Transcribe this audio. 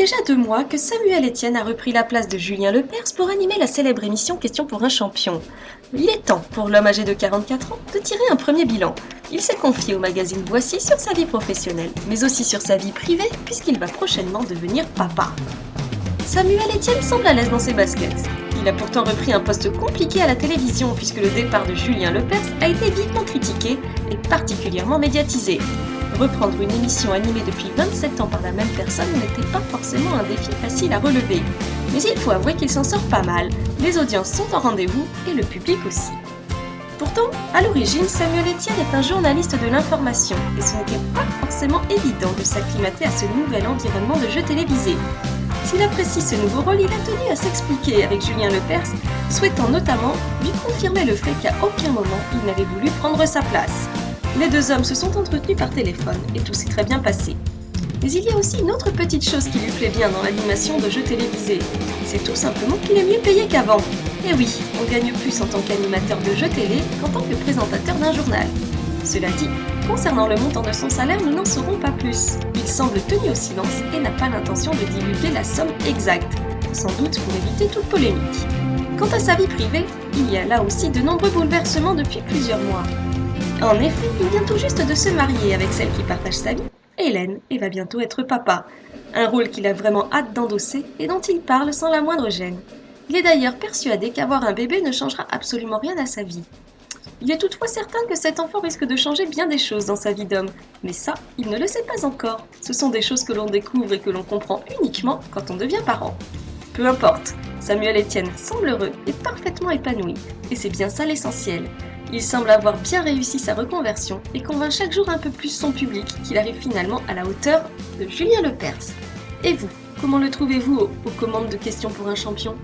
déjà 2 mois que Samuel Etienne a repris la place de Julien Lepers pour animer la célèbre émission Question pour un champion. Il est temps pour l'homme âgé de 44 ans de tirer un premier bilan. Il s'est confié au magazine Voici sur sa vie professionnelle, mais aussi sur sa vie privée puisqu'il va prochainement devenir papa. Samuel Etienne semble à l'aise dans ses baskets. Il a pourtant repris un poste compliqué à la télévision puisque le départ de Julien Lepers a été vivement critiqué et particulièrement médiatisé. Reprendre une émission animée depuis 27 ans par la même personne n'était pas forcément un défi facile à relever. Mais il faut avouer qu'il s'en sort pas mal, les audiences sont au rendez-vous et le public aussi. Pourtant, à l'origine, Samuel Etienne est un journaliste de l'information et ce n'était pas forcément évident de s'acclimater à ce nouvel environnement de jeux télévisés. S'il apprécie ce nouveau rôle, il a tenu à s'expliquer avec Julien Lepers, souhaitant notamment lui confirmer le fait qu'à aucun moment il n'avait voulu prendre sa place. Les deux hommes se sont entretenus par téléphone et tout s'est très bien passé. Mais il y a aussi une autre petite chose qui lui plaît bien dans l'animation de jeux télévisés. C'est tout simplement qu'il est mieux payé qu'avant. Et oui, on gagne plus en tant qu'animateur de jeux télé qu'en tant que présentateur d'un journal. Cela dit, concernant le montant de son salaire, nous n'en saurons pas plus. Il semble tenu au silence et n'a pas l'intention de divulguer la somme exacte, sans doute pour éviter toute polémique. Quant à sa vie privée, il y a là aussi de nombreux bouleversements depuis plusieurs mois. En effet, il vient tout juste de se marier avec celle qui partage sa vie, Hélène, et va bientôt être papa. Un rôle qu'il a vraiment hâte d'endosser et dont il parle sans la moindre gêne. Il est d'ailleurs persuadé qu'avoir un bébé ne changera absolument rien à sa vie. Il est toutefois certain que cet enfant risque de changer bien des choses dans sa vie d'homme. Mais ça, il ne le sait pas encore. Ce sont des choses que l'on découvre et que l'on comprend uniquement quand on devient parent. Peu importe, Samuel Etienne semble heureux et parfaitement épanoui. Et c'est bien ça l'essentiel. Il semble avoir bien réussi sa reconversion et convainc chaque jour un peu plus son public qu'il arrive finalement à la hauteur de Julien Lepers. Et vous, comment le trouvez-vous aux commandes de Questions pour un champion ?